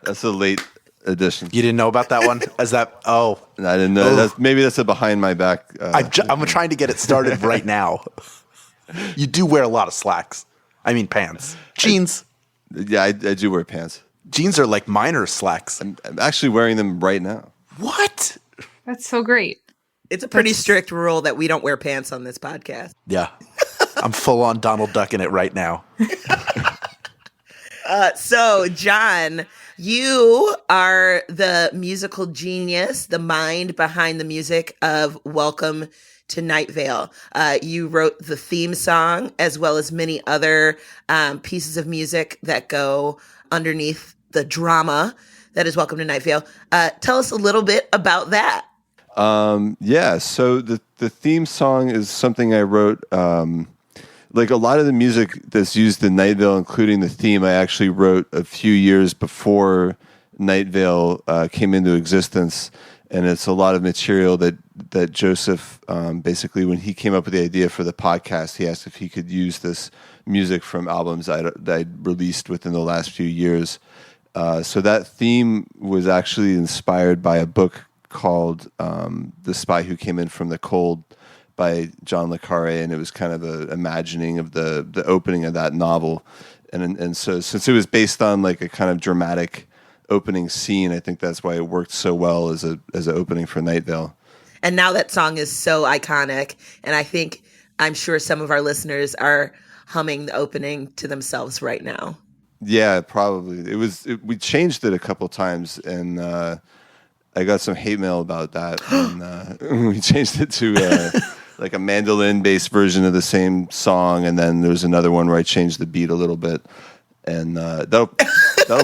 That's a late addition. You didn't know about that one? As that? Oh, I didn't know. Maybe that's a behind my back. I'm trying to get it started right now. You do wear a lot of slacks. I mean pants. Jeans. Yeah, I do wear pants. Jeans are like minor slacks. I'm actually wearing them right now. What? That's so great. It's a pretty strict rule that we don't wear pants on this podcast. Yeah. I'm full on Donald Ducking it right now. So, Jon, you are the musical genius, the mind behind the music of Welcome to Night Vale. You wrote the theme song as well as many other pieces of music that go underneath the drama that is Welcome to Night Vale. Tell us a little bit about that. Yeah, so the theme song is something I wrote. Like a lot of the music that's used in Night Vale, including the theme, I actually wrote a few years before Night Vale came into existence. And it's a lot of material that Joseph, basically, when he came up with the idea for the podcast, he asked if he could use this music from albums that I'd released within the last few years. So that theme was actually inspired by a book called The Spy Who Came In From the Cold by John le Carré, and it was kind of an imagining of the opening of that novel. And so since it was based on like a kind of dramatic opening scene. I think that's why it worked so well as an opening for Night Vale. And now that song is so iconic, and I'm sure some of our listeners are humming the opening to themselves right now. Yeah, probably. We changed it a couple times, and I got some hate mail about that. And we changed it to like a mandolin-based version of the same song, and then there was another one where I changed the beat a little bit, and that'll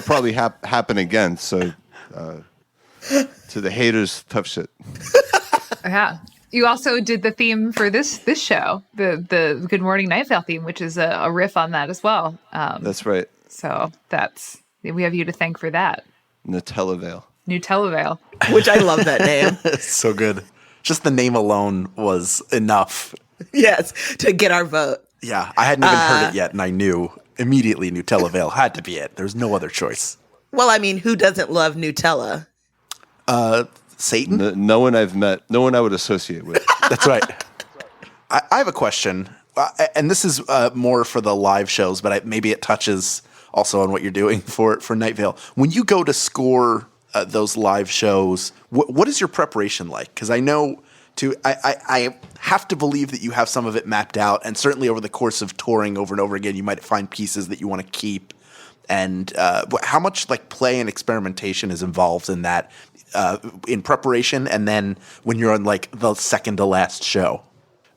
probably happen again. So to the haters, tough shit. Yeah. You also did the theme for this show, the Good Morning Night Vale theme, which is a riff on that as well. That's right. So we have you to thank for that. Nutella Vale. Which I love that name. It's so good. Just the name alone was enough. Yes, to get our vote. Yeah, I hadn't even heard it yet, and I knew immediately Nutella Vale had to be it. There's no other choice. Well, I mean, who doesn't love Nutella? Satan? No one I've met, no one I would associate with. That's right. I have a question, and this is more for the live shows, but maybe it touches also on what you're doing for Night Vale. When you go to score those live shows, what is your preparation like? Because I know I have to believe that you have some of it mapped out, and certainly over the course of touring over and over again, you might find pieces that you want to keep. And how much like play and experimentation is involved in that in preparation, and then when you're on like the second to last show?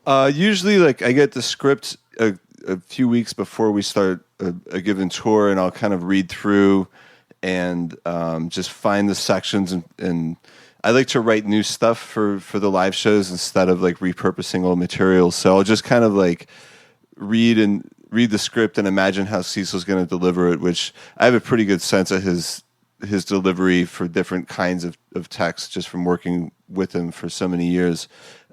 Usually, like I get the script a few weeks before we start a given tour, and I'll kind of read through and just find the sections, and I like to write new stuff for the live shows instead of like repurposing old material. So I'll just kind of like read the script and imagine how Cecil's going to deliver it, which I have a pretty good sense of his delivery for different kinds of text just from working with him for so many years.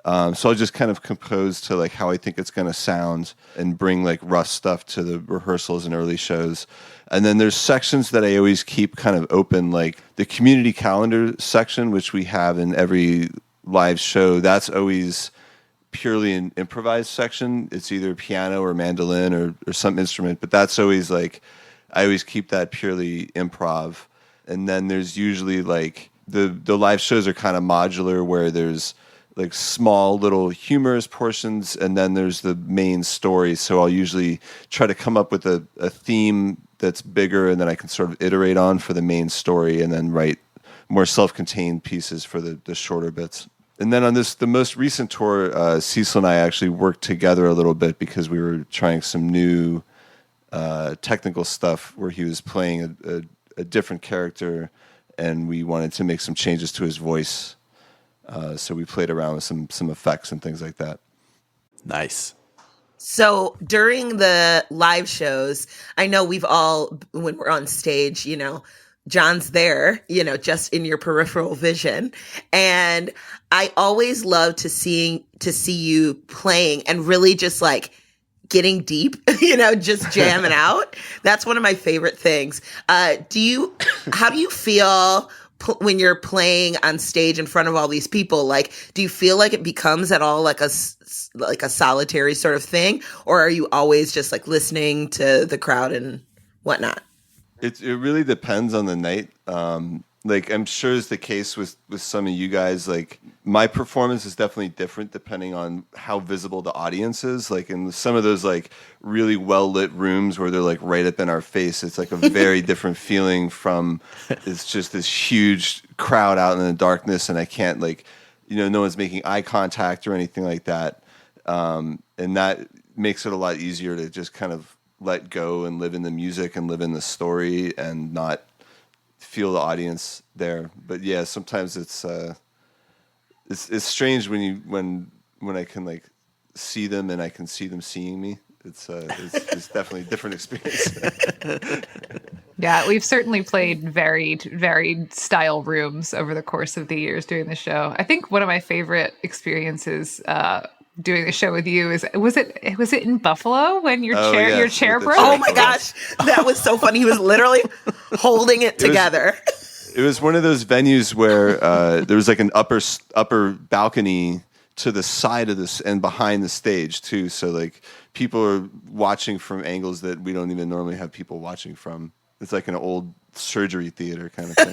So I'll just kind of compose to like how I think it's going to sound and bring like rough stuff to the rehearsals and early shows. And then there's sections that I always keep kind of open, like the community calendar section, which we have in every live show. That's always purely an improvised section. It's either piano or mandolin or some instrument, but that's always like, I always keep that purely improv. And then there's usually like the live shows are kind of modular where there's like small little humorous portions, and then there's the main story. So I'll usually try to come up with a theme that's bigger, and then I can sort of iterate on for the main story, and then write more self-contained pieces for the shorter bits. And then on the most recent tour, Cecil and I actually worked together a little bit because we were trying some new technical stuff where he was playing a different character, and we wanted to make some changes to his voice. So we played around with some effects and things like that. Nice. So during the live shows, I know we've all, when we're on stage, you know, Jon's there, you know, just in your peripheral vision. And I always love to see you playing and really just like getting deep, you know, just jamming out. That's one of my favorite things. How do you feel when you're playing on stage in front of all these people? Like, do you feel like it becomes at all like a solitary sort of thing, or are you always just like listening to the crowd and whatnot? It really depends on the night. Like I'm sure is the case with some of you guys. Like my performance is definitely different depending on how visible the audience is. Like in some of those like really well lit rooms where they're like right up in our face, it's like a very different feeling from it's just this huge crowd out in the darkness, and I can't like, you know, no one's making eye contact or anything like that. And that makes it a lot easier to just kind of let go and live in the music and live in the story and not feel the audience there. But yeah, sometimes it's strange when I can like see them and I can see them seeing me. It's definitely a different experience. Yeah, we've certainly played varied style rooms over the course of the years doing the show. I think one of my favorite experiences doing the show with you was it in Buffalo when your chair broke? Oh my gosh, that was so funny. He was literally holding it together. It was one of those venues where there was like an upper balcony to the side of this and behind the stage too. So like people are watching from angles that we don't even normally have people watching from. It's like an old surgery theater kind of thing.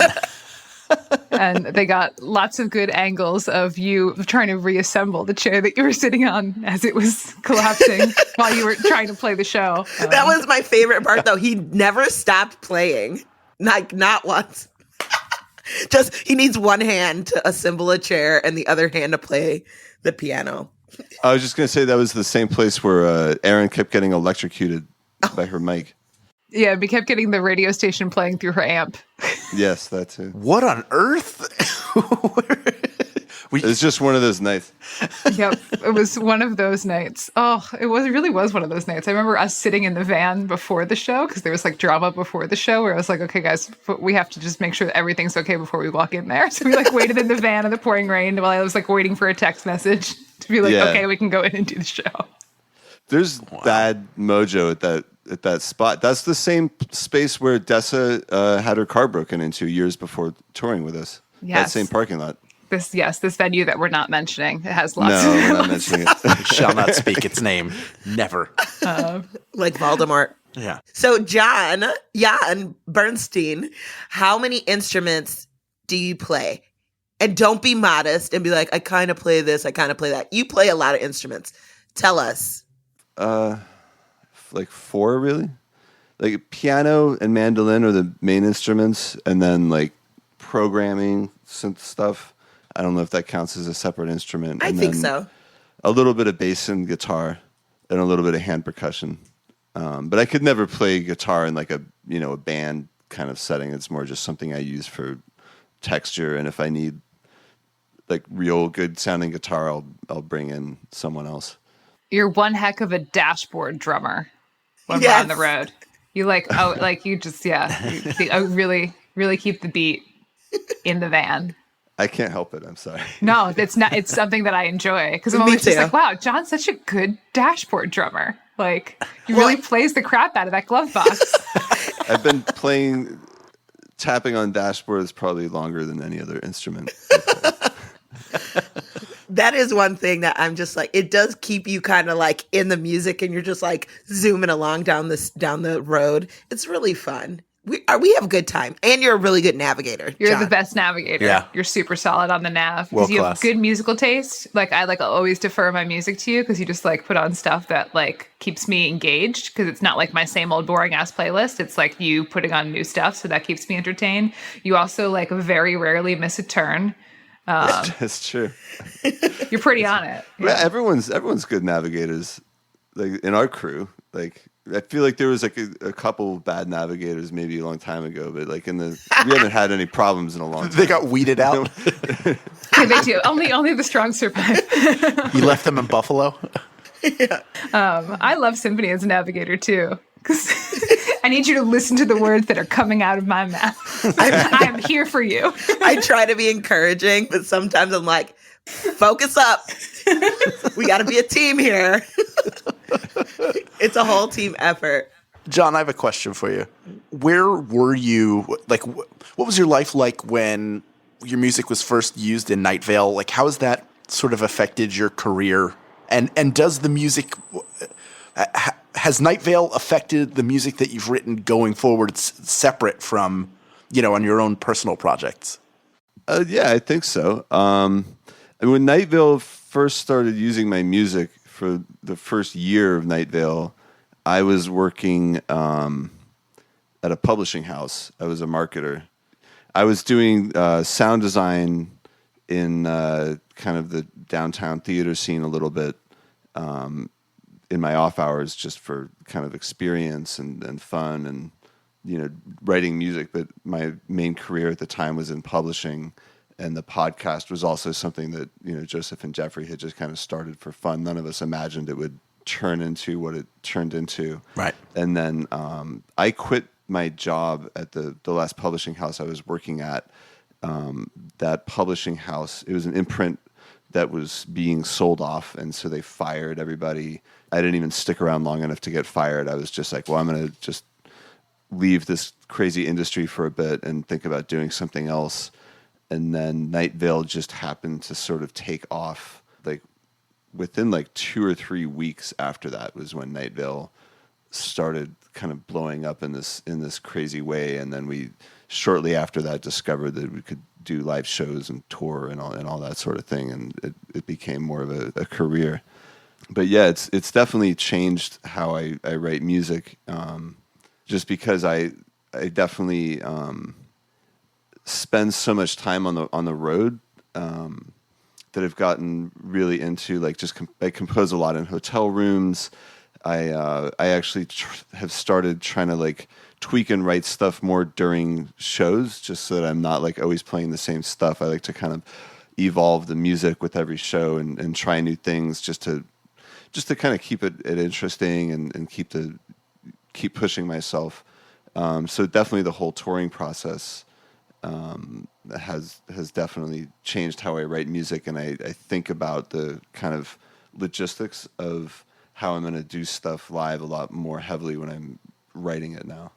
And they got lots of good angles of you trying to reassemble the chair that you were sitting on as it was collapsing while you were trying to play the show. That was my favorite part, though. He never stopped playing, like not once. Just he needs one hand to assemble a chair and the other hand to play the piano. I was just going to say that was the same place where Erin kept getting electrocuted by her mic. Yeah, we kept getting the radio station playing through her amp. Yes, that too. What on earth? It's just one of those nights. Yep, it was one of those nights. Oh, it really was one of those nights. I remember us sitting in the van before the show because there was like drama before the show where I was like, okay, guys, we have to just make sure that everything's okay before we walk in there. So we like waited in the van in the pouring rain while I was like waiting for a text message to be like, okay, we can go in and do the show. There's bad mojo at that spot. That's the same space where Dessa had her car broken into years before touring with us. Yes. That same parking lot. This venue that we're not mentioning. It has lots No, of we're not mentioning it. Shall not speak its name. Never. Like Voldemort. Yeah. So Jon Bernstein, how many instruments do you play? And don't be modest and be like, I kind of play this, I kind of play that. You play a lot of instruments. Tell us. Like 4, really? Like piano and mandolin are the main instruments, and then like programming synth stuff. I don't know if that counts as a separate instrument. I think so. A little bit of bass and guitar, and a little bit of hand percussion. But I could never play guitar in like a band kind of setting. It's more just something I use for texture, and if I need like real good sounding guitar, I'll bring in someone else. You're one heck of a dashboard drummer when Yes. we're on the road. You you just really, really keep the beat in the van. I can't help it. I'm sorry. No, it's not. It's something that I enjoy because I'm Me always just too. like, wow, John's such a good dashboard drummer. Like he really plays the crap out of that glove box. I've been tapping on dashboards probably longer than any other instrument. That is one thing that I'm just like, it does keep you kind of like in the music and you're just like zooming along down the road. It's really fun. We have a good time. And you're a really good navigator. You're Jon. the best navigator. Yeah. You're super solid on the nav. World Because you have class. good musical taste. Like I always defer my music to you because you just like put on stuff that like keeps me engaged because it's not like my same old boring ass playlist. It's like you putting on new stuff, so that keeps me entertained. You also like very rarely miss a turn. That's true. You're pretty on it. Yeah, everyone's good navigators. Like in our crew, like I feel like there was like a couple bad navigators maybe a long time ago, but like we haven't had any problems in a long time. They got weeded out. Yeah, they do. Only the strong survive. You left them in Buffalo? I love Symphony as a navigator too. Because I need you to listen to the words that are coming out of my mouth. I am here for you. I try to be encouraging, but sometimes I'm like, focus up. We got to be a team here. It's a whole team effort. Jon, I have a question for you. Where were you, like, what was your life like when your music was first used in Night Vale? Like, how has that sort of affected your career? And does the music, has Night Vale affected the music that you've written going forward separate from, on your own personal projects? Yeah, I think so. And when Night Vale first started using my music for the first year of Night Vale, I was working at a publishing house. I was a marketer. I was doing sound design in kind of the downtown theater scene a little bit in my off hours, just for kind of experience and fun and writing music. But my main career at the time was in publishing, and the podcast was also something that Joseph and Jeffrey had just kind of started for fun. None of us imagined it would turn into what it turned into. Right. And then I quit my job at the last publishing house I was working at. That publishing house, it was an imprint that was being sold off, and so they fired everybody. I didn't even stick around long enough to get fired. I was just like, well, I'm going to just leave this crazy industry for a bit and think about doing something else. And then Night Vale just happened to sort of take off. Like within like 2 or 3 weeks after that was when Night Vale started kind of blowing up in this crazy way. And then we shortly after that discovered that we could do live shows and tour and all that sort of thing, and it became more of a career. But yeah, it's definitely changed how I write music, just because I definitely spend so much time on the road, that I've gotten really into, like, I compose a lot in hotel rooms. I actually have started trying to, like, tweak and write stuff more during shows, just so that I'm not, like, always playing the same stuff. I like to kind of evolve the music with every show and try new things, just to kind of keep it interesting and keep pushing myself. So definitely the whole touring process has definitely changed how I write music, and I think about the kind of logistics of how I'm going to do stuff live a lot more heavily when I'm writing it now.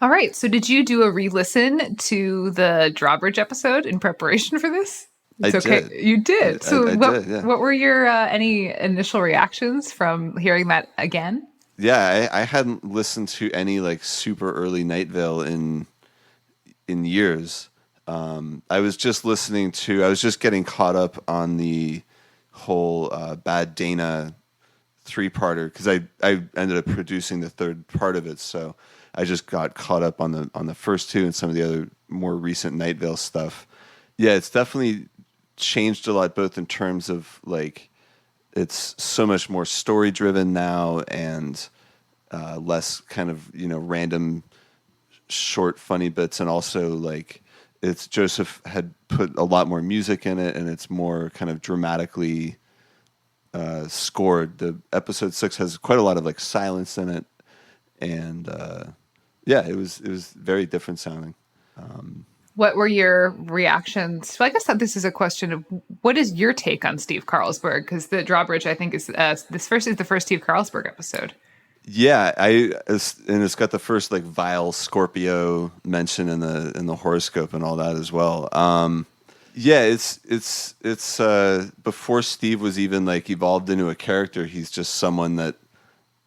All right. So did you do a re-listen to the Drawbridge episode in preparation for this? It's okay. Did. You did. So what, did, yeah. What were your any initial reactions from hearing that again? Yeah, I hadn't listened to any, like, super early Night Vale in years. I was just getting caught up on the whole Bad Dana 3-parter, because I ended up producing the third part of it, so I just got caught up on the first two and some of the other more recent Night Vale stuff. Yeah, it's definitely changed a lot, both in terms of, like, it's so much more story driven now, and less kind of, random short funny bits, and also, like, it's Joseph had put a lot more music in it, and it's more kind of dramatically scored. The episode 6 has quite a lot of, like, silence in it, and it was very different sounding. What were your reactions? Well, I guess that this is a question of what is your take on Steve Carlsberg? Because the Drawbridge, I think, is the first Steve Carlsberg episode. Yeah, and it's got the first, like, vile Scorpio mention in the horoscope and all that as well. It's before Steve was even, like, evolved into a character. He's just someone that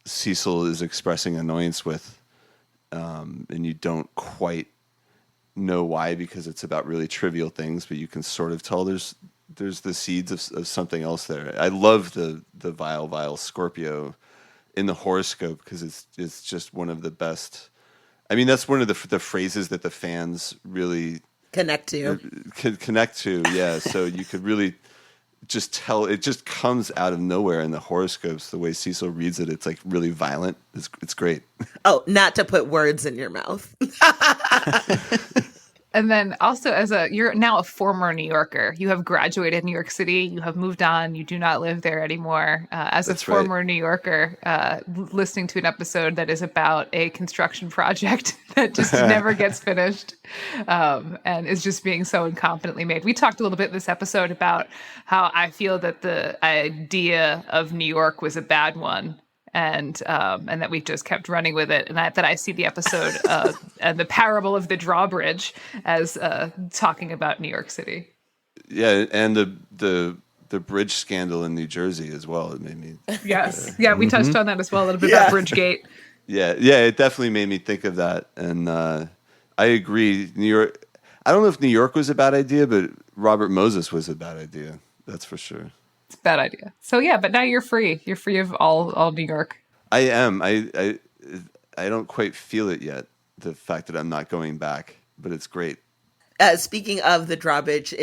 Cecil is expressing annoyance with, and you don't quite know why, because it's about really trivial things, but you can sort of tell there's the seeds of something else there. I love the vile Scorpio in the horoscope, because it's just one of the best. I mean, that's one of the phrases that the fans really connect to. Yeah, so you could really just tell, it just comes out of nowhere in the horoscopes. The way Cecil reads it, it's, like, really violent. It's great. Oh, not to put words in your mouth. And then also, you're now a former New Yorker. You have graduated New York City. You have moved on. You do not live there anymore. That's a former right. New Yorker, listening to an episode that is about a construction project that just never gets finished, and is just being so incompetently made. We talked a little bit in this episode about how I feel that the idea of New York was a bad one. And that we've just kept running with it, and that I see the episode and the parable of the Drawbridge as talking about New York City. Yeah, and the bridge scandal in New Jersey as well. It made me. Yes, we touched on that as well a little bit about Bridgegate. Yeah, it definitely made me think of that, and I agree. New York. I don't know if New York was a bad idea, but Robert Moses was a bad idea. That's for sure. It's a bad idea. So yeah, but now you're free. You're free of all New York. I am. I don't quite feel it yet, the fact that I'm not going back, but it's great. Speaking of the Drawbridge,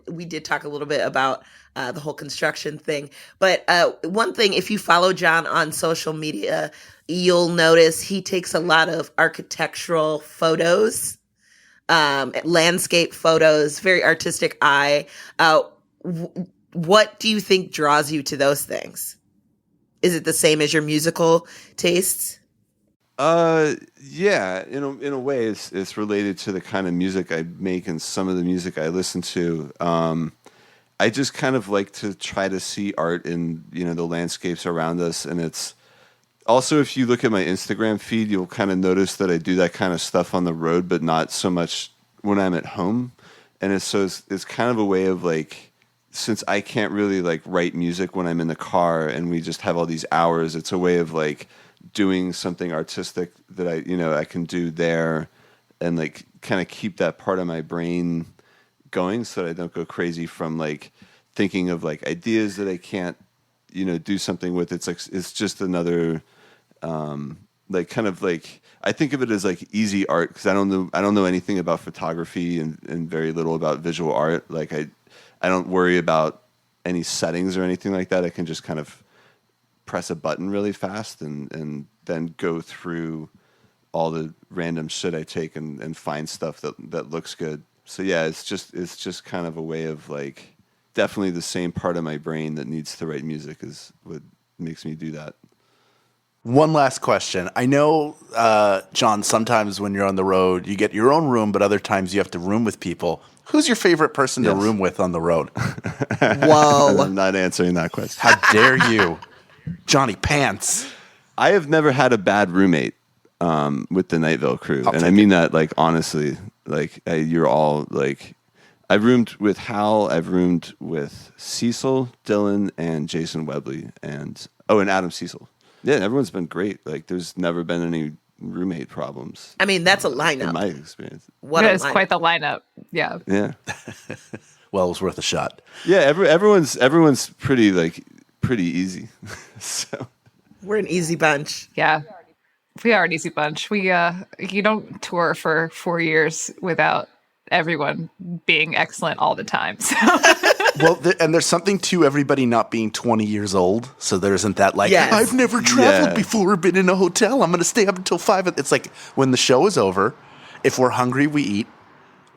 we did talk a little bit about the whole construction thing. But one thing, if you follow Jon on social media, you'll notice he takes a lot of architectural photos, landscape photos, very artistic eye. What do you think draws you to those things? Is it the same as your musical tastes? Yeah, in a way, it's related to the kind of music I make and some of the music I listen to. I just kind of like to try to see art in, the landscapes around us, and it's also, if you look at my Instagram feed, you'll kind of notice that I do that kind of stuff on the road, but not so much when I'm at home. And it's kind of a way of, like, since I can't really, like, write music when I'm in the car and we just have all these hours, it's a way of, like, doing something artistic that I can do there, and like kind of keep that part of my brain going so that I don't go crazy from like thinking of like ideas that I can't, do something with. It's like, it's just another, like kind of like, I think of it as like easy art, because I don't know anything about photography and very little about visual art. Like I don't worry about any settings or anything like that. I can just kind of press a button really fast and then go through all the random shit I take and find stuff that looks good. So yeah, it's just kind of a way of like, definitely the same part of my brain that needs to write music is what makes me do that. One last question. I know, Jon, sometimes when you're on the road, you get your own room, but other times you have to room with people. Who's your favorite person to room with on the road? Whoa. I'm not answering that question. How dare you? Johnny Pants. I have never had a bad roommate with the Night Vale crew. And I mean that like honestly. Like you're all like, I've roomed with Hal, I've roomed with Cecil, Dylan, and Jason Webley, and Adam Cecil. Yeah, everyone's been great. Like, there's never been any roommate problems. I mean, that's a lineup. In my experience. What it is quite the lineup. Yeah. Yeah. Well, it was worth a shot. Yeah, everyone's pretty easy. So we're an easy bunch. Yeah. We are an easy bunch. We you don't tour for 4 years without everyone being excellent all the time. So. Well, and there's something to everybody not being 20 years old, so there isn't that like, yes. I've never traveled before or been in a hotel. I'm going to stay up until 5. It's like when the show is over, if we're hungry, we eat.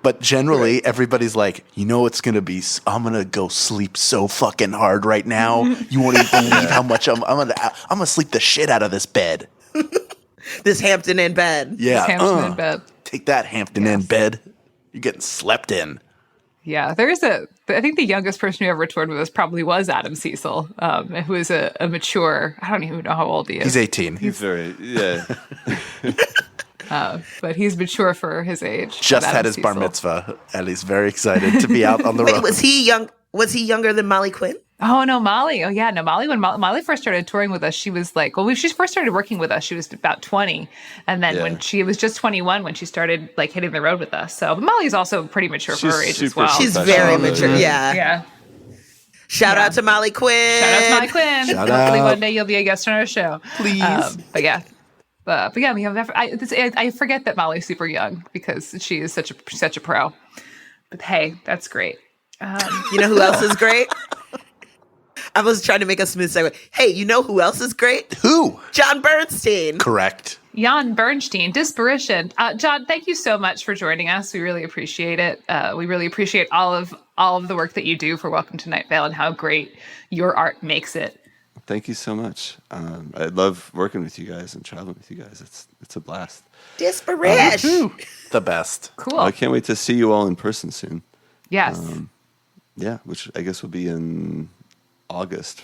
But generally, everybody's like, it's going to be, I'm going to go sleep so fucking hard right now. You won't even believe how much I'm going to sleep the shit out of this bed. This Hampton Inn bed. Yeah. This Hampton Inn bed. Take that Hampton Inn bed. You're getting slept in. Yeah, I think the youngest person who ever toured with us probably was Adam Cecil, who is a mature, I don't even know how old he is. He's 18. He's very, yeah. But he's mature for his age. Just had his Cecil. Bar mitzvah, and he's very excited to be out on the road. Was he younger than Molly Quinn? Oh, no, Molly. Oh, yeah, no, Molly. When Molly first started touring with us, she was like, she first started working with us, she was about 20. And then when she was just 21, when she started like hitting the road with us. So Molly's also pretty mature for her age as well. She's very mature. Yeah. Shout out to Molly Quinn. Shout out to Molly Quinn. Hopefully one day you'll be a guest on our show. Please. But yeah, we have I forget that Molly's super young because she is such a pro. But hey, that's great. You know who else is great? I was trying to make a smooth segue. Hey, you know who else is great? Who? Jon Bernstein. Correct. Jon Bernstein, Disparition. Jon, thank you so much for joining us. We really appreciate it. We really appreciate all of the work that you do for Welcome to Night Vale and how great your art makes it. Thank you so much. I love working with you guys and traveling with you guys. It's a blast. Disparition. The best. Cool. Well, I can't wait to see you all in person soon. Yes. Yeah, which I guess will be in August.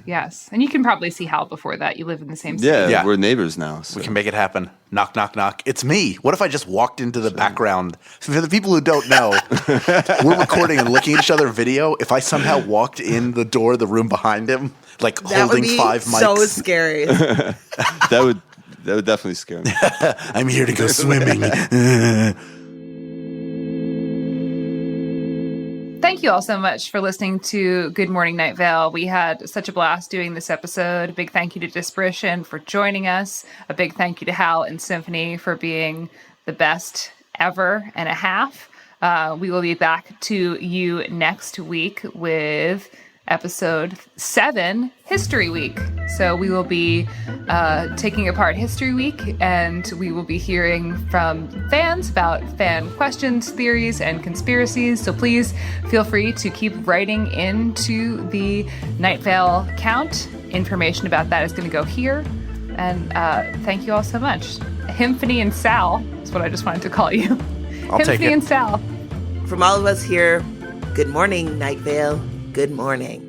Yes. And you can probably see Hal before that. You live in the same city. Yeah, we're neighbors now. So. We can make it happen. Knock, knock, knock. It's me. What if I just walked into the background? For the people who don't know, we're recording and looking at each other video. If I somehow walked in the door of the room behind him, like that holding would be 5 mics. So scary. That would definitely scare me. I'm here to go swimming. Thank you all so much for listening to Good Morning Night Vale. We had such a blast doing this episode. A big thank you to Disparition for joining us. A big thank you to Hal and Symphony for being the best ever and a half. We will be back to you next week with episode 7, History Week. So we will be taking apart History Week, and we will be hearing from fans about fan questions, theories, and conspiracies. So please feel free to keep writing into the Night Vale count. Information about that is going to go here. And thank you all so much. Symphony and Sal is what I just wanted to call you. I'll take it. Symphony and Sal. From all of us here, good morning, Night Vale. Good morning.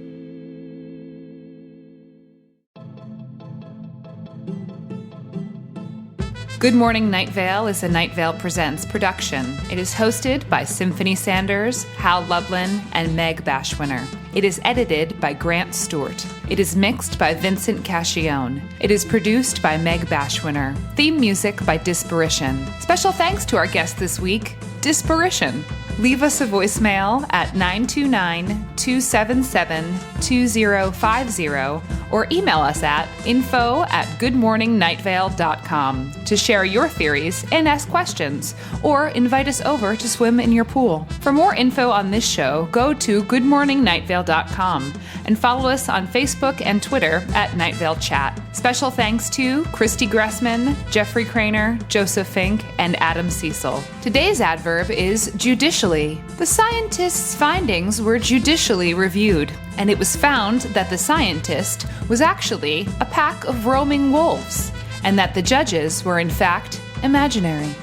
Good Morning Night Vale is a Night Vale Presents production. It is hosted by Symphony Sanders, Hal Lublin, and Meg Bashwiner. It is edited by Grant Stewart. It is mixed by Vincent Cacchione. It is produced by Meg Bashwiner. Theme music by Disparition. Special thanks to our guest this week, Disparition. Leave us a voicemail at 929-277-2050 or email us at info@goodmorningnightVale.com to share your theories and ask questions, or invite us over to swim in your pool. For more info on this show, go to goodmorningnightVale.com and follow us on Facebook and Twitter at Night Vale Chat. Special thanks to Christy Gressman, Jeffrey Craner, Joseph Fink, and Adam Cecil. Today's adverb is judicially. The scientists' findings were judicially reviewed, and it was found that the scientist was actually a pack of roaming wolves, and that the judges were in fact imaginary.